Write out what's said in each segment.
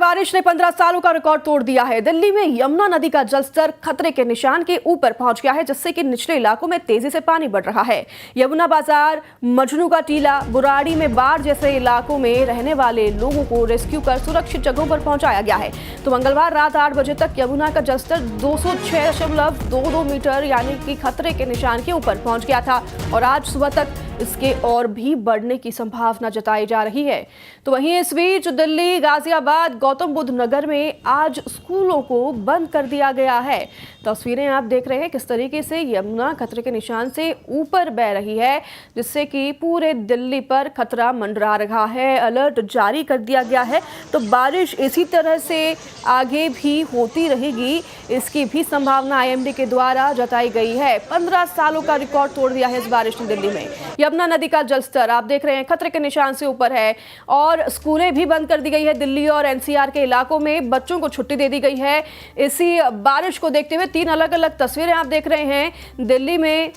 बारिश ने 15 सालों का रिकॉर्ड तोड़ दिया है। दिल्ली में यमुना नदी का जलस्तर खतरे के निशान के ऊपर पहुंच गया है, जिससे कि निचले इलाकों में तेजी से पानी बढ़ रहा है। यमुना बाजार, मजनू का टीला, बुराड़ी में बाढ़ जैसे इलाकों में रहने वाले लोगों को रेस्क्यू कर सुरक्षित जगहों पर पहुंचाया गया है। तो मंगलवार रात 8 बजे तक यमुना का जलस्तर 206.22 मीटर यानी कि खतरे के निशान के ऊपर पहुंच गया था और आज सुबह तक इसके और भी बढ़ने की संभावना जताई जा रही है। तो वहीं इस बीच दिल्ली, गाजियाबाद, गौतम बुद्ध नगर में आज स्कूलों को बंद कर दिया गया है। तस्वीरें आप देख रहे हैं किस तरीके से यमुना खतरे के निशान से ऊपर बह रही है, जिससे कि पूरे दिल्ली पर खतरा मंडरा रहा है। अलर्ट जारी कर दिया गया है। तो बारिश इसी तरह से आगे भी होती रहेगी, इसकी भी संभावना आईएमडी के द्वारा जताई गई है। 15 सालों का रिकॉर्ड तोड़ दिया है इस बारिश ने दिल्ली में। यमुना नदी का जलस्तर आप देख रहे हैं खतरे के निशान से ऊपर है और स्कूलें भी बंद कर दी गई है। दिल्ली और एनसीआर के इलाकों में बच्चों को छुट्टी दे दी गई है। इसी बारिश को देखते हुए 3 अलग अलग तस्वीरें आप देख रहे हैं। दिल्ली में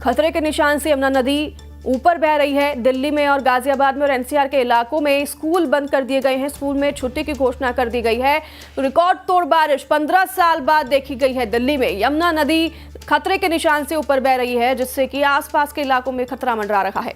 खतरे के निशान से यमुना नदी ऊपर बह रही है। दिल्ली में और गाजियाबाद में और एनसीआर के इलाकों में स्कूल बंद कर दिए गए हैं, स्कूल में छुट्टी की घोषणा कर दी गई है। रिकॉर्ड तोड़ बारिश 15 साल बाद देखी गई है दिल्ली में। यमुना नदी खतरे के निशान से ऊपर बह रही है, जिससे कि आसपास के इलाकों में खतरा मंडरा रहा है।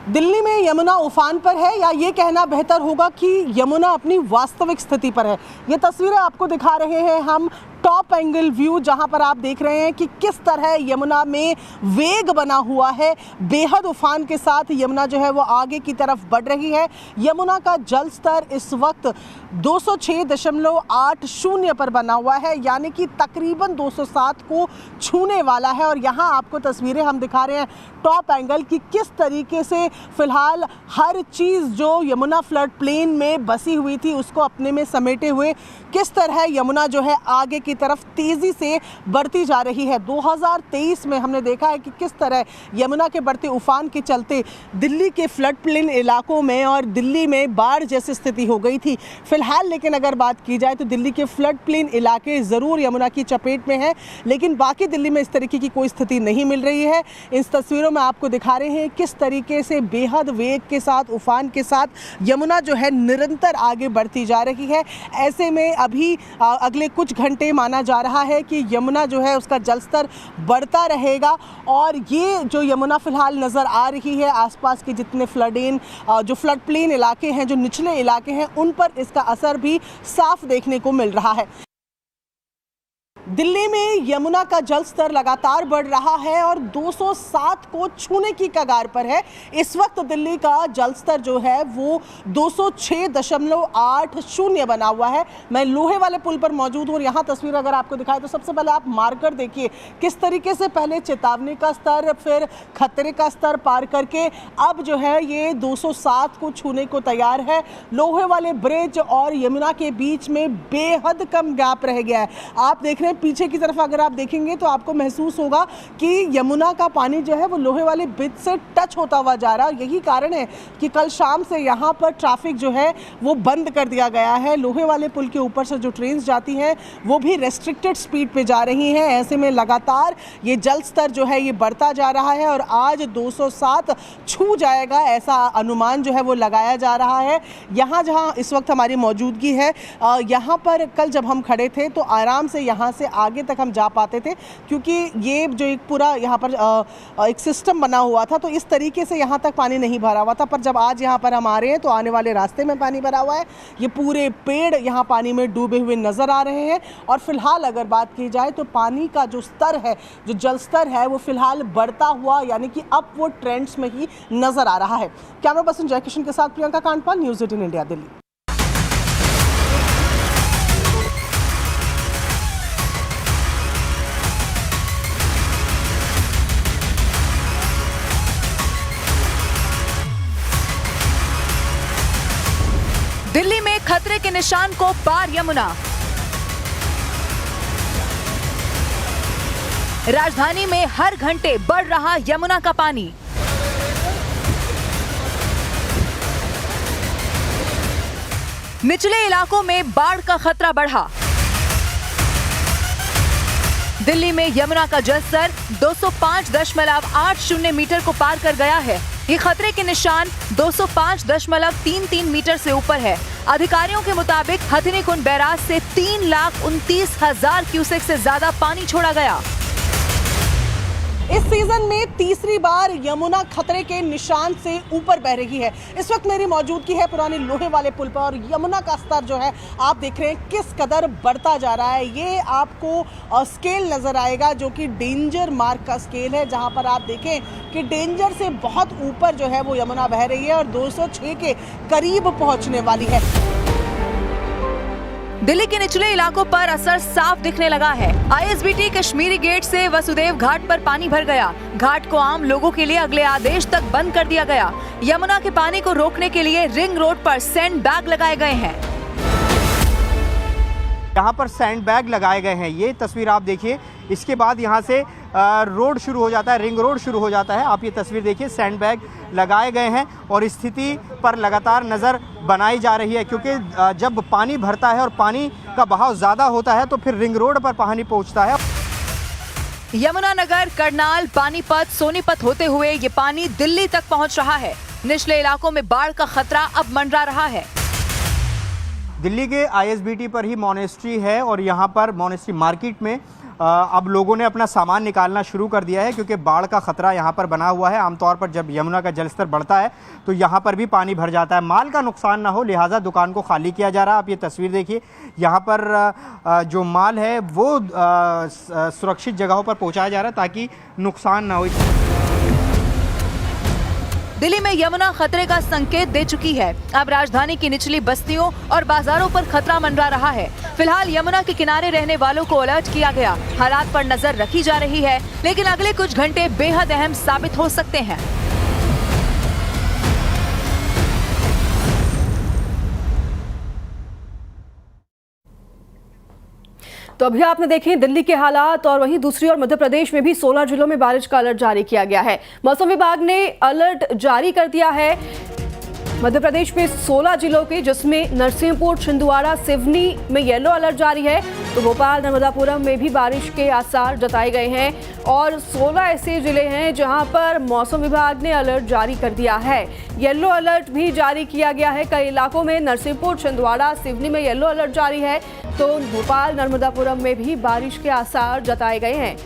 दिल्ली में यमुना उफान पर है, या ये कहना बेहतर होगा कि यमुना अपनी वास्तविक स्थिति पर है। ये तस्वीरें आपको दिखा रहे हैं हम टॉप एंगल व्यू, जहां पर आप देख रहे हैं कि किस तरह यमुना में वेग बना हुआ है। बेहद उफान के साथ यमुना जो है वो आगे की तरफ बढ़ रही है। यमुना का जल स्तर इस वक्त 206.80 पर बना हुआ है, यानी कि तकरीबन 207 को छूने वाला है। और यहाँ आपको तस्वीरें हम दिखा रहे हैं टॉप एंगल की किस तरीके से फिलहाल हर चीज़ जो यमुना फ्लड प्लेन में बसी हुई थी उसको अपने में समेटे हुए किस तरह यमुना जो है आगे की तरफ तेजी से बढ़ती जा रही है। 2023 में हमने देखा है कि किस तरह यमुना के बढ़ते उफान के चलते दिल्ली के फ्लड प्लेन इलाकों में और दिल्ली में बाढ़ जैसी स्थिति हो गई थी। फिलहाल लेकिन अगर बात की जाए तो दिल्ली के फ्लड प्लेन इलाके ज़रूर यमुना की चपेट में हैं, लेकिन बाकी दिल्ली में इस तरीके की कोई स्थिति नहीं मिल रही है। इस तस्वीरों में आपको दिखा रहे हैं किस तरीके से बेहद वेग के साथ, उफान के साथ यमुना जो है निरंतर आगे बढ़ती जा रही है। ऐसे में अभी अगले कुछ घंटे माना जा रहा है कि यमुना जो है उसका जलस्तर बढ़ता रहेगा। और ये जो यमुना फिलहाल नज़र आ रही है, आसपास के जितने जो फ्लड प्लेन इलाके हैं, जो निचले इलाके हैं, उन पर इसका असर भी साफ देखने को मिल रहा है। दिल्ली में यमुना का जल स्तर लगातार बढ़ रहा है और 207 को छूने की कगार पर है। इस वक्त दिल्ली का जल स्तर जो है वो 206.80 बना हुआ है। मैं लोहे वाले पुल पर मौजूद हूँ और यहाँ तस्वीर अगर आपको दिखाए तो सबसे पहले आप मार्कर देखिए किस तरीके से पहले चेतावनी का स्तर, फिर खतरे का स्तर पार करके अब जो है ये 207 को छूने को तैयार है। लोहे वाले ब्रिज और यमुना के बीच में बेहद कम गैप रह गया है। आप देख रहे हैं पीछे की तरफ अगर आप देखेंगे तो आपको महसूस होगा कि यमुना का पानी जो है वो लोहे वाले ब्रिज से टच होता हुआ जा रहा है। यही कारण है कि कल शाम से यहाँ पर ट्रैफिक जो है वो बंद कर दिया गया है। लोहे वाले पुल के ऊपर से जो ट्रेन जाती हैं वो भी रेस्ट्रिक्टेड स्पीड पे जा रही हैं। ऐसे में लगातार ये जल स्तर जो है ये बढ़ता जा रहा है और आज 207 छू जाएगा, ऐसा अनुमान जो है वो लगाया जा रहा है। यहाँ जहाँ इस वक्त हमारी मौजूदगी है, यहाँ पर कल जब हम खड़े थे तो आराम से यहाँ से आगे तक हम जा पाते थे, क्योंकि ये जो एक पूरा यहाँ पर एक सिस्टम बना हुआ था, तो इस तरीके से यहाँ तक पानी नहीं भरा हुआ था। पर जब आज यहाँ पर हम आ रहे हैं तो आने वाले रास्ते में पानी भरा हुआ है। ये पूरे पेड़ यहाँ पानी में डूबे हुए नज़र आ रहे हैं। और फिलहाल अगर बात की जाए तो पानी का जो स्तर है, जो जल स्तर है, वो फिलहाल बढ़ता हुआ यानी कि अपवर्ड ट्रेंड्स में ही नज़र आ रहा है। कैमरा पर्सन जयकिशन के साथ प्रियंका कांडपाल, न्यूज़ 18 इंडिया, दिल्ली। दिल्ली में खतरे के निशान को पार यमुना। राजधानी में हर घंटे बढ़ रहा यमुना का पानी। निचले इलाकों में बाढ़ का खतरा बढ़ा। दिल्ली में यमुना का जलस्तर 205.80 मीटर को पार कर गया है। ये खतरे के निशान 205.33 मीटर से ऊपर है। अधिकारियों के मुताबिक हथिनीकुंड बैराज से 3,29,000 क्यूसेक से ज्यादा पानी छोड़ा गया। इस सीजन में तीसरी बार यमुना खतरे के निशान से ऊपर बह रही है। इस वक्त मेरी मौजूदगी है पुराने लोहे वाले पुल पर और यमुना का स्तर जो है आप देख रहे हैं किस कदर बढ़ता जा रहा है। ये आपको स्केल नज़र आएगा जो कि डेंजर मार्क का स्केल है, जहां पर आप देखें कि डेंजर से बहुत ऊपर जो है वो यमुना बह रही है और 206 के करीब पहुंचने वाली है। दिल्ली के निचले इलाकों पर असर साफ दिखने लगा है। ISBT कश्मीरी गेट से वसुदेव घाट पर पानी भर गया। घाट को आम लोगों के लिए अगले आदेश तक बंद कर दिया गया। यमुना के पानी को रोकने के लिए रिंग रोड पर सैंड बैग लगाए गए हैं। यहाँ पर सैंड बैग लगाए गए हैं। ये तस्वीर आप देखिए। इसके बाद यहाँ से रोड शुरू हो जाता है, रिंग रोड शुरू हो जाता है। आप ये तस्वीर देखिए, सैंड बैग लगाए गए हैं और स्थिति पर लगातार नज़र बनाई जा रही है, क्योंकि जब पानी भरता है और पानी का बहाव ज़्यादा होता है तो फिर रिंग रोड पर पानी पहुँचता है। यमुनानगर, करनाल, पानीपत, सोनीपत होते हुए ये पानी दिल्ली तक पहुँच रहा है। निचले इलाकों में बाढ़ का खतरा अब मंडरा रहा है। दिल्ली के ISBT पर ही मॉनेस्ट्री है और यहाँ पर मॉनेस्ट्री मार्केट में अब लोगों ने अपना सामान निकालना शुरू कर दिया है, क्योंकि बाढ़ का खतरा यहाँ पर बना हुआ है। आमतौर पर जब यमुना का जलस्तर बढ़ता है तो यहाँ पर भी पानी भर जाता है। माल का नुकसान ना हो लिहाजा दुकान को खाली किया जा रहा है। आप ये तस्वीर देखिए, यहाँ पर जो माल है वो सुरक्षित जगहों पर पहुँचाया जा रहा है ताकि नुकसान ना हो। दिल्ली में यमुना खतरे का संकेत दे चुकी है। अब राजधानी की निचली बस्तियों और बाजारों पर खतरा मंडरा रहा है। फिलहाल यमुना के किनारे रहने वालों को अलर्ट किया गया। हालात पर नजर रखी जा रही है, लेकिन अगले कुछ घंटे बेहद अहम साबित हो सकते हैं। तो अभी आपने देखे दिल्ली के हालात, और वहीं दूसरी ओर मध्य प्रदेश में भी 16 जिलों में बारिश का अलर्ट जारी किया गया है। मौसम विभाग ने अलर्ट जारी कर दिया है मध्य प्रदेश में 16 जिलों के, जिसमें नरसिंहपुर, छिंदवाड़ा, सिवनी में येलो अलर्ट जारी है। तो भोपाल, नर्मदापुरम में भी बारिश के आसार जताए गए हैं और 16 ऐसे जिले हैं जहां पर मौसम विभाग ने अलर्ट जारी कर दिया है। येलो अलर्ट भी जारी किया गया है कई इलाकों में। नरसिंहपुर, छिंदवाड़ा, सिवनी में येलो अलर्ट जारी है, तो भोपाल, नर्मदापुरम में भी बारिश के आसार जताए गए हैं।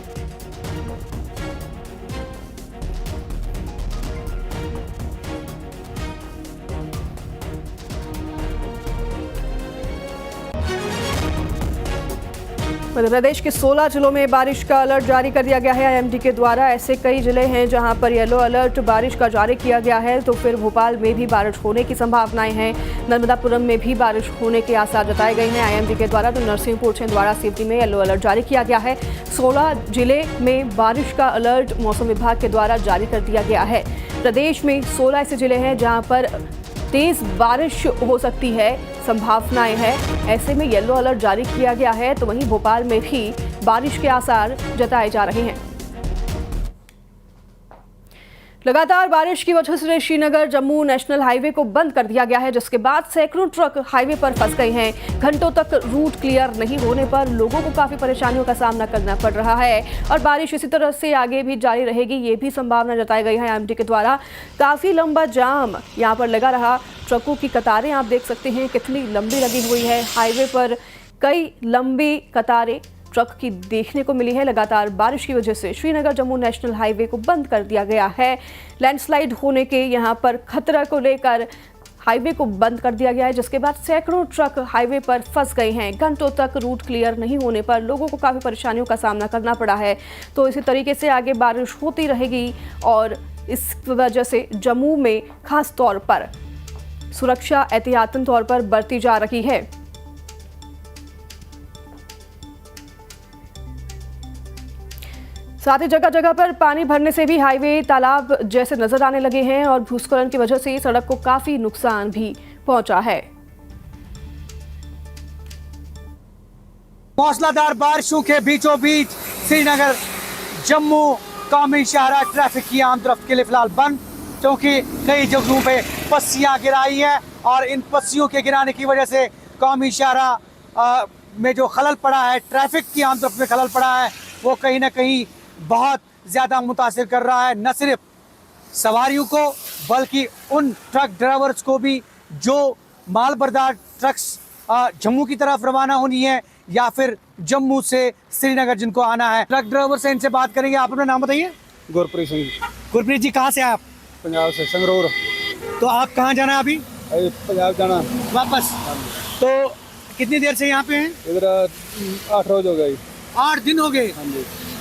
मध्य प्रदेश के 16 जिलों में बारिश का अलर्ट जारी कर दिया गया है IMD के द्वारा। ऐसे कई जिले हैं जहां पर येलो अलर्ट बारिश का जारी किया गया है। तो फिर भोपाल में भी बारिश होने की संभावनाएं हैं, नर्मदापुरम में भी बारिश होने के आसार जताए गए हैं IMD के द्वारा। तो नरसिंहपुर, छिंदवाड़ा, सिवनी में येलो अलर्ट जारी किया गया है। 16 जिले में बारिश का अलर्ट मौसम विभाग के द्वारा जारी कर दिया गया है। प्रदेश में 16 ऐसे जिले हैं जहाँ पर तेज बारिश हो सकती है, संभावनाएं हैं। ऐसे में येलो अलर्ट जारी किया गया है। तो वहीं भोपाल में भी बारिश के आसार जताए जा रहे हैं। लगातार बारिश की वजह से श्रीनगर जम्मू नेशनल हाईवे को बंद कर दिया गया है, जिसके बाद सैकड़ों ट्रक हाईवे पर फंस गए हैं। घंटों तक रूट क्लियर नहीं होने पर लोगों को काफी परेशानियों का सामना करना पड़ रहा है और बारिश इसी तरह से आगे भी जारी रहेगी, ये भी संभावना जताई गई है IMD के द्वारा। काफी लंबा जाम यहाँ पर लगा रहा। ट्रकों की कतारें आप देख सकते हैं कितनी लंबी लगी हुई है। हाईवे पर कई लंबी कतारें ट्रक की देखने को मिली है। लगातार बारिश की वजह से श्रीनगर जम्मू नेशनल हाईवे को बंद कर दिया गया है। लैंडस्लाइड होने के यहाँ पर खतरा को लेकर हाईवे को बंद कर दिया गया है, जिसके बाद सैकड़ों ट्रक हाईवे पर फंस गए हैं। घंटों तक रूट क्लियर नहीं होने पर लोगों को काफ़ी परेशानियों का सामना करना पड़ा है। तो इसी तरीके से आगे बारिश होती रहेगी और इस वजह से जम्मू में खास तौर पर सुरक्षा एहतियातन तौर पर बरती जा रही है। साथ ही जगह जगह पर पानी भरने से भी हाईवे तालाब जैसे नजर आने लगे हैं और भूस्खलन की वजह से सड़क को काफी नुकसान भी पहुंचा है। मूसलाधार बारिशों के बीचों बीच श्रीनगर जम्मू कौमी शाहरा ट्रैफिक की आम तरफ के लिए फिलहाल बंद, क्योंकि कई जगहों पे पस्सियां गिराई हैं और इन पस्सियों के गिराने की वजह से कौमी शाहरा में जो खलल पड़ा है, ट्रैफिक की आम तरफ में खलल पड़ा है, वो कहीं ना कहीं बहुत ज़्यादा मुतासिर कर रहा है। न सिर्फ सवारियों को बल्कि उन ट्रक ड्राइवर्स को भी जो माल बरदार ट्रक्स जम्मू की तरफ रवाना होनी है या फिर जम्मू से श्रीनगर जिनको आना है। ट्रक ड्राइवर से इनसे बात करेंगे। आप अपना नाम बताइए। गुरप्रीत सिंह, गुरप्रीत जी, कहाँ से आप? पंजाब से संगरूर। तो आप कहाँ जाना है अभी? पंजाब जाना वापस। तो कितनी देर से यहाँ पे हैं? इधर 8 रोज हो गए। 8 दिन हो गए।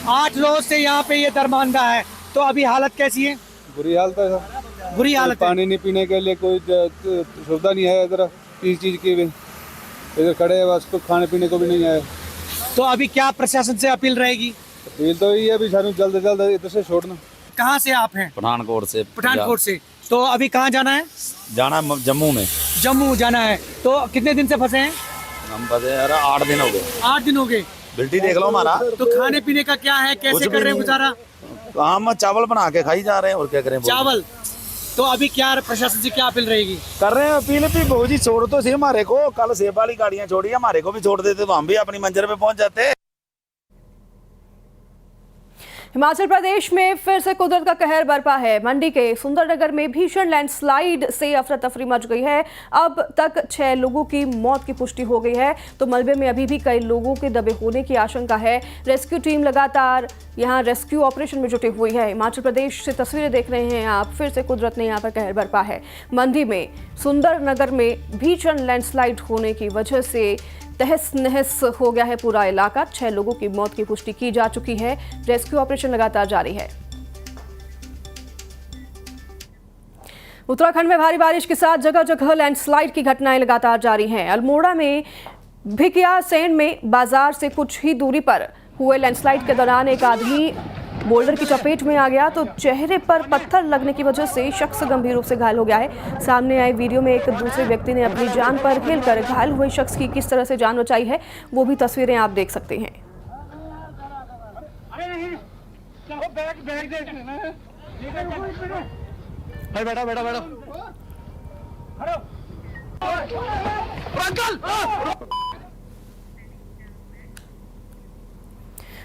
8 रोज से यहाँ पे ये दरमांदा है। तो अभी हालत कैसी है? बुरी हालत है सर। बुरी हालत है। पानी नहीं पीने के लिए कोई सुविधा नहीं है इधर, किसी चीज़ की भी। इधर खड़े हैं बस, कुछ खाने पीने को भी नहीं है। तो अभी क्या प्रशासन से अपील रहेगी? अपील तो ये भी सानू जल्द से जल्द इधर से छोड़ना। कहाँ से आप हैं? पठानकोट से। पठानकोट से। तो अभी कहाँ जाना है? जाना जम्मू में। जम्मू जाना है। तो कितने दिन से फंसे हैं? हम फंसे यार 8 दिन हो गए। 8 दिन हो गए। बिल्टी देख लो हमारा। तो खाने पीने का क्या है, कैसे कर रहे हैं गुजारा? तो हम चावल बना के खाई जा रहे हैं, और क्या करें। चावल। तो अभी क्या प्रशासन से क्या अपील रहेगी? कर रहे हैं अपील भी, भोजी छोड़ तो सी हमारे को। कल सेब वाली गाड़ियां छोड़ी, हमारे को भी छोड़ देते तो हम भी अपनी मंजिल पे पहुंच जाते। हिमाचल प्रदेश में फिर से कुदरत का कहर बरपा है। मंडी के सुंदरनगर में भीषण लैंडस्लाइड से अफरा तफरी मच गई है। अब तक 6 लोगों की मौत की पुष्टि हो गई है, तो मलबे में अभी भी कई लोगों के दबे होने की आशंका है। रेस्क्यू टीम लगातार यहां रेस्क्यू ऑपरेशन में जुटी हुई है। हिमाचल प्रदेश से तस्वीरें देख रहे हैं आप। फिर से कुदरत ने यहाँ पर कहर बरपा है। मंडी में सुंदरनगर में भीषण लैंडस्लाइड होने की वजह से तहस नहस हो गया है पूरा इलाका। 6 लोगों की मौत की पुष्टि की जा चुकी है। रेस्क्यू ऑपरेशन लगातार जारी है। उत्तराखंड में भारी बारिश के साथ जगह जगह लैंडस्लाइड की घटनाएं लगातार जारी हैं। अल्मोड़ा में भिकियासेन में बाजार से कुछ ही दूरी पर हुए लैंडस्लाइड के दौरान एक आदमी बोल्डर की चपेट में आ गया, तो चेहरे पर पत्थर लगने की वजह से शख्स गंभीर रूप से घायल हो गया है। सामने आए वीडियो में एक दूसरे व्यक्ति ने अपनी जान पर खेलकर घायल हुए शख्स की किस तरह से जान बचाई है, वो भी तस्वीरें आप देख सकते हैं।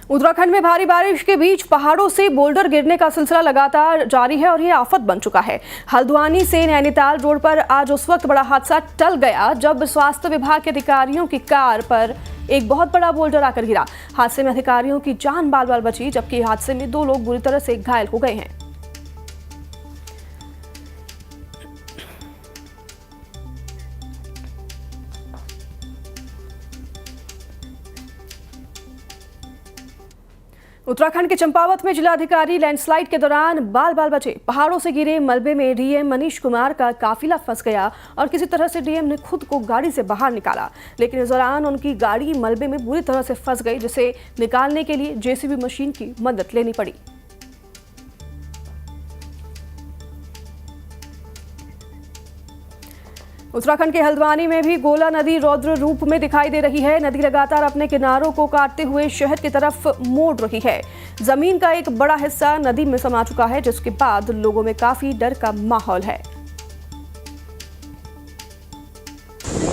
उत्तराखंड में भारी बारिश के बीच पहाड़ों से बोल्डर गिरने का सिलसिला लगातार जारी है और ये आफत बन चुका है। हल्द्वानी से नैनीताल रोड पर आज उस वक्त बड़ा हादसा टल गया जब स्वास्थ्य विभाग के अधिकारियों की कार पर एक बहुत बड़ा बोल्डर आकर गिरा। हादसे में अधिकारियों की जान बाल बाल बची, जबकि हादसे में 2 लोग बुरी तरह से घायल हो गए हैं। उत्तराखंड के चंपावत में जिलाधिकारी लैंडस्लाइड के दौरान बाल बाल बचे। पहाड़ों से गिरे मलबे में डीएम मनीष कुमार का काफिला फंस गया और किसी तरह से डीएम ने खुद को गाड़ी से बाहर निकाला, लेकिन इस दौरान उनकी गाड़ी मलबे में बुरी तरह से फंस गई, जिसे निकालने के लिए जेसीबी मशीन की मदद लेनी पड़ी। उत्तराखंड के हल्द्वानी में भी गोला नदी रौद्र रूप में दिखाई दे रही है। नदी लगातार अपने किनारों को काटते हुए शहर की तरफ मोड़ रही है। जमीन का एक बड़ा हिस्सा नदी में समा चुका है, जिसके बाद लोगों में काफी डर का माहौल है।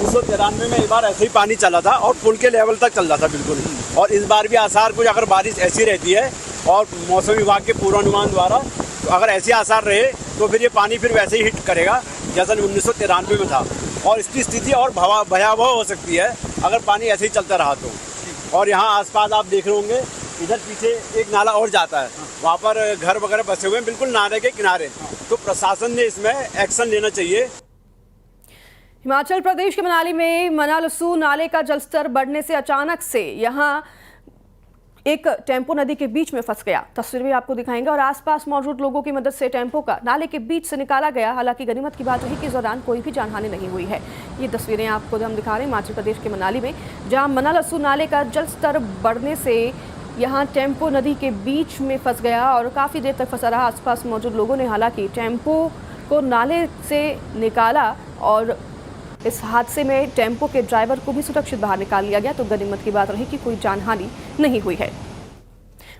1993 में एक बार ऐसे ही पानी चला था और पुल के लेवल तक चल रहा था बिल्कुल। और इस बार भी आसार कुछ, अगर बारिश ऐसी रहती है और मौसम विभाग के पूर्वानुमान द्वारा तो अगर ऐसे आसार रहे तो फिर ये पानी फिर वैसे ही हिट करेगा जैसा 1993 में था, और इसकी स्थिति और भयावह हो सकती है अगर पानी ऐसे ही चलता रहा तो। और यहाँ आसपास आप देख रहे होंगे, इधर पीछे एक नाला और जाता है, वहाँ पर घर वगैरह बसे हुए हैं बिल्कुल नाले के किनारे। तो प्रशासन ने इसमें एक्शन लेना चाहिए। हिमाचल प्रदेश के मनाली में मनालसू नाले का जलस्तर बढ़ने से अचानक से यहाँ एक टेम्पो नदी के बीच में फंस गया। तस्वीर भी आपको दिखाएंगे और आसपास मौजूद लोगों की मदद से टेम्पो का नाले के बीच से निकाला गया। हालांकि गनीमत की बात रही कि इस दौरान कोई भी जानहानि नहीं हुई है। ये तस्वीरें आपको हम दिखा रहे हैं हिमाचल प्रदेश के मनाली में, जहां मनालसू नाले का जलस्तर बढ़ने से यहाँ टेम्पो नदी के बीच में फंस गया और काफ़ी देर तक फंसा रहा। आसपास मौजूद लोगों ने हालांकि टेम्पो को नाले से निकाला और इस हादसे में टेम्पो के ड्राइवर को भी सुरक्षित बाहर निकाल लिया गया। तो गनीमत की बात रही कि कोई जानहानि नहीं हुई है।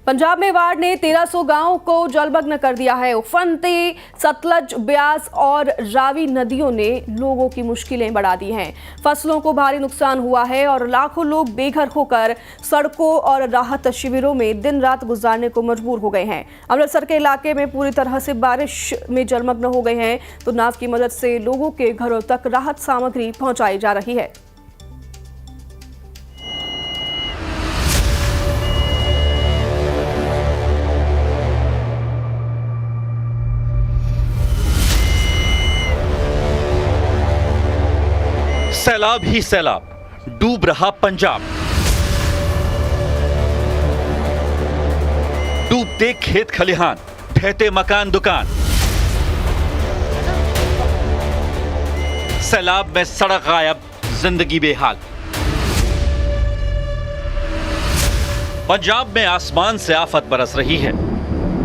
पंजाब में बाढ़ ने 1300 गांवों को जलमग्न कर दिया है। उफनती सतलज, ब्यास और रावी नदियों ने लोगों की मुश्किलें बढ़ा दी हैं। फसलों को भारी नुकसान हुआ है और लाखों लोग बेघर होकर सड़कों और राहत शिविरों में दिन रात गुजारने को मजबूर हो गए हैं। अमृतसर के इलाके में पूरी तरह से बारिश में जलमग्न हो गए हैं, तो नाव की मदद से लोगों के घरों तक राहत सामग्री पहुंचाई जा रही है। सैलाब ही सैलाब, डूब रहा पंजाब। डूबते खेत खलिहान, ढहते मकान दुकान। सैलाब में सड़क गायब, जिंदगी बेहाल। पंजाब में आसमान से आफत बरस रही है।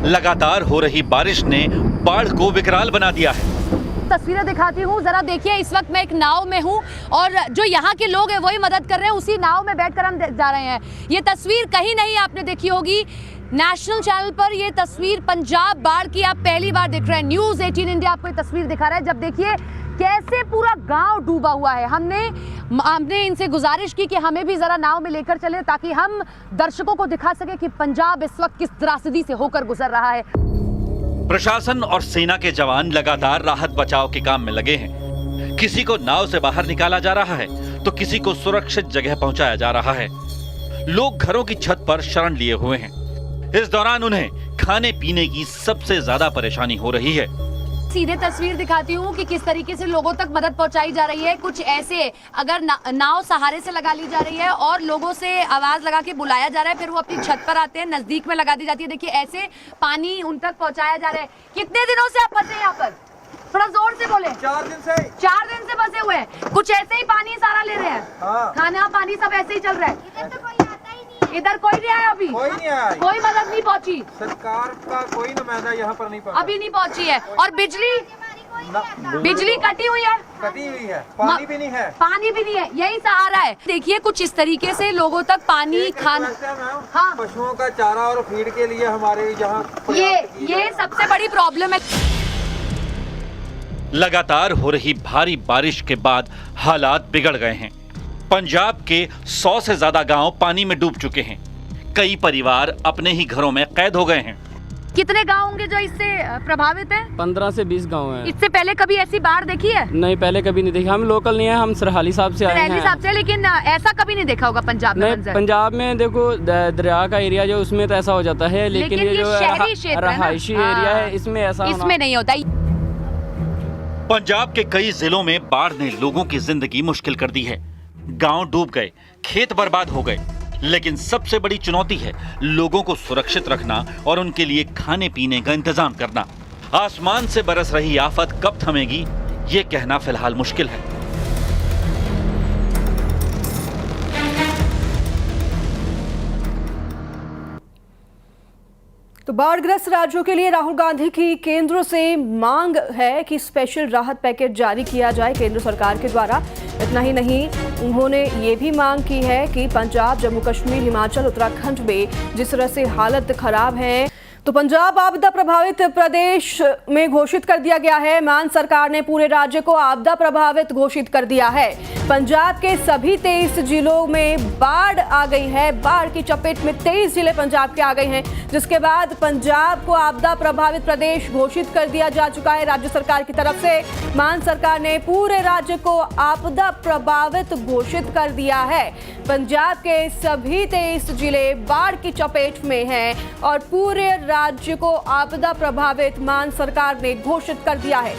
लगातार हो रही बारिश ने बाढ़ को विकराल बना दिया है। तस्वीरें दिखाती हूँ, जरा देखिए। इस वक्त मैं एक नाव में हूँ और जो यहाँ के लोग हैं वही मदद कर रहे हैं। उसी नाव में बैठकर हम जा रहे हैं। ये तस्वीर कहीं नहीं आपने देखी होगी, नेशनल चैनल पर ये तस्वीर पंजाब बाढ़ की आप पहली बार देख रहे हैं। न्यूज़ 18 इंडिया आपको ये तस्वीर दिखा रहा है। जब देखिए कैसे पूरा गांव डूबा हुआ है। हमने इनसे गुजारिश की कि हमें भी जरा नाव में लेकर चले ताकि हम दर्शकों को दिखा सके कि पंजाब इस वक्त किस त्रासदी से होकर गुजर रहा है। प्रशासन और सेना के जवान लगातार राहत बचाव के काम में लगे हैं। किसी को नाव से बाहर निकाला जा रहा है तो किसी को सुरक्षित जगह पहुंचाया जा रहा है। लोग घरों की छत पर शरण लिए हुए हैं। इस दौरान उन्हें खाने पीने की सबसे ज्यादा परेशानी हो रही है। सीधे तस्वीर दिखाती हूँ कि किस तरीके से लोगों तक मदद पहुंचाई जा रही है। कुछ ऐसे अगर नाव सहारे से लगा ली जा रही है और लोगों से आवाज लगा के बुलाया जा रहा है, फिर वो अपनी छत पर आते हैं, नजदीक में लगा दी जाती है। देखिए ऐसे पानी उन तक पहुंचाया जा रहा है। कितने दिनों से आप फंसे हैं यहाँ पर? थोड़ा जोर से बोले। 4 दिन से। 4 दिन से फंसे हुए हैं। कुछ ऐसे ही पानी सहारा ले रहे हैं। हाँ। खाना पानी सब ऐसे ही चल रहा है। इधर कोई नहीं आया अभी? कोई नहीं आया। कोई मदद नहीं पहुंची। सरकार का कोई नुमाइंदा यहाँ पर नहीं पहुंचा। अभी नहीं पहुंची है। और बिजली कटी हुई है। कटी हुई है। पानी भी नहीं है। पानी भी नहीं है। यही सहारा है। देखिए कुछ इस तरीके से लोगों तक पानी, खाना, हाँ, पशुओं का चारा और फीड के लिए हमारे यहाँ ये सबसे बड़ी प्रॉब्लम है। लगातार हो रही भारी बारिश के बाद हालात बिगड़ गए हैं। पंजाब के 100 से ज्यादा गांव पानी में डूब चुके हैं। कई परिवार अपने ही घरों में कैद हो गए हैं। कितने गांव होंगे जो इससे प्रभावित हैं? 15 से 20 गांव हैं। इससे पहले कभी ऐसी बाढ़ देखी है? नहीं, पहले कभी नहीं देखी। हम लोकल नहीं है, हम सरहाली साहब से आए हैं। साहब से, लेकिन ऐसा कभी नहीं देखा होगा पंजाब में। नहीं, पंजाब में देखो दरिया का एरिया जो उसमें तो ऐसा हो जाता है, लेकिन ये जो रहायशी एरिया है इसमें ऐसा इसमें नहीं होता। पंजाब के कई जिलों में बाढ़ ने लोगों की जिंदगी मुश्किल कर दी है। गांव डूब गए, खेत बर्बाद हो गए, लेकिन सबसे बड़ी चुनौती है लोगों को सुरक्षित रखना और उनके लिए खाने पीने का इंतजाम करना। आसमान से बरस रही आफत कब थमेगी, ये कहना फिलहाल मुश्किल है। तो बाढ़ग्रस्त राज्यों के लिए राहुल गांधी की केंद्र से मांग है कि स्पेशल राहत पैकेज जारी किया जाए केंद्र सरकार के द्वारा। इतना ही नहीं, उन्होंने ये भी मांग की है कि पंजाब, जम्मू कश्मीर, हिमाचल, उत्तराखंड में जिस तरह से हालत खराब है, तो पंजाब आपदा प्रभावित प्रदेश में घोषित कर दिया गया है। मान सरकार ने पूरे राज्य को आपदा प्रभावित घोषित कर दिया है। पंजाब के सभी 23 जिलों में बाढ़ आ गई है। बाढ़ की चपेट में 23 जिले पंजाब के आ गए हैं, जिसके बाद पंजाब को आपदा प्रभावित प्रदेश घोषित कर दिया जा चुका है राज्य सरकार की तरफ से। मान सरकार ने पूरे राज्य को आपदा प्रभावित घोषित कर दिया है। पंजाब के सभी 23 जिले बाढ़ की चपेट में हैं और पूरे राज्य को आपदा प्रभावित मान सरकार ने घोषित कर दिया है।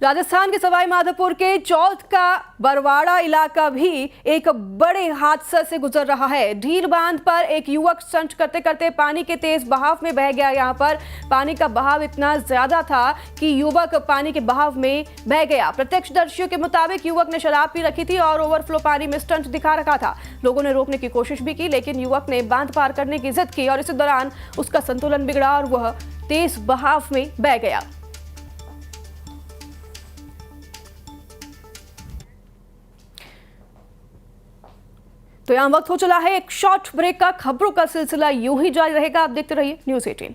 राजस्थान के सवाई माधोपुर के चौथ का बरवाड़ा इलाका भी एक बड़े हादसे से गुजर रहा है। ढील बांध पर एक युवक स्टंट करते करते पानी के तेज बहाव में बह गया। यहाँ पर पानी का बहाव इतना ज्यादा था कि युवक पानी के बहाव में बह गया। प्रत्यक्षदर्शियों के मुताबिक युवक ने शराब पी रखी थी और ओवरफ्लो पानी में स्टंट दिखा रखा था। लोगों ने रोकने की कोशिश भी की, लेकिन युवक ने बांध पार करने की जिद की और इसी दौरान उसका संतुलन बिगड़ा और वह तेज बहाव में बह गया। तो यहाँ वक्त हो चला है एक शॉर्ट ब्रेक का। खबरों का सिलसिला यूं ही जारी रहेगा, आप देखते रहिए न्यूज़ 18।